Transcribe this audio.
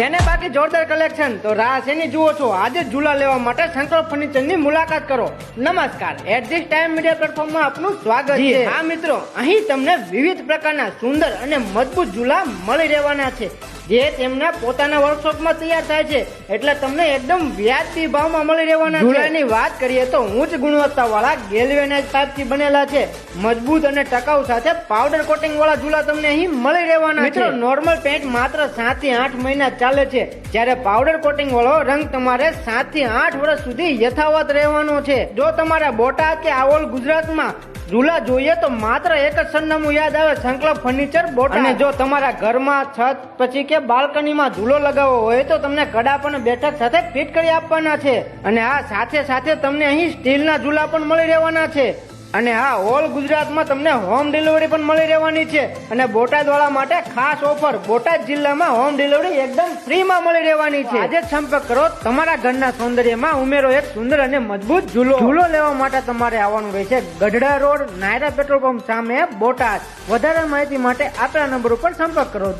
છે ને બાકી જોરદાર કલેક્શન તો રાહ શેની જુઓ છો? આજે જ ઝૂલા લેવા માટે સંકલ્પ ફર્નિચરની મુલાકાત કરો. નમસ્કાર, એટ ધીસ ટાઈમ મીડિયા પ્લેટફોર્મમાં આપનું સ્વાગત છે. હા મિત્રો, અહીં તમને વિવિધ પ્રકારના સુંદર અને મજબૂત ઝૂલા મળી રહેવાના છે, જે તેમના પોતાના વર્કશોપમાં તૈયાર થાય છે, એટલે તમને એકદમ વ્યાજબી ભાવમાં મળી રહેવાના છે. ઝૂલાની વાત કરીએ તો ઉચ્ચ ગુણવત્તાવાળા ગેલ્વેનાઇઝ પાઇપથી બનેલા છે. મજબૂત અને ટકાઉ સાથે પાવડર કોટિંગ વાળા ઝૂલા તમને અહીં મળી રહેવાના છે. મિત્રો, નોર્મલ પેન્ટ માત્ર 7 થી 8 મહિના ચાલે છે, જ્યારે પાવડર કોટિંગ વાળો રંગ તમારે 7 થી 8 વર્ષ સુધી યથાવત રહેવાનો છે. જો તમારા બોટાદ કે આઓલ ગુજરાતમાં ઝૂલા જોઈએ તો માત્ર એક જ સરનામું યાદ આવે, સંકલ્પ ફર્નિચર બોટાદ. અને જો તમારા ઘરમાં છત પછી કે બાલ્કનીમાં ઝૂલો લગાવવો હોય તો તમને કડાપ અને બેઠક સાથે ફિટ કરી આપવાના છે. અને આ સાથે સાથે તમને અહીં સ્ટીલના ઝૂલા પણ મળી રહેવાના છે. અને હા, ઓલ ગુજરાતમાં તમને હોમ ડિલિવરી પણ મળી રહેવાની છે. અને બોટાદ વાળા માટે ખાસ ઓફર, બોટાદ જિલ્લામાં હોમ ડિલિવરી એકદમ ફ્રીમાં મળી રહેવાની છે. આજે જ સંપર્ક કરો. તમારા ઘરના સૌંદર્યમાં ઉમેરો એક સુંદર અને મજબૂત ઝૂલો. ઝૂલો લેવા માટે તમારે આવવાનું રહેશે Gadhada road, Naira petrol pump સામે, બોટાદ. વધારે માહિતી માટે આપણા નંબર ઉપર સંપર્ક કરો.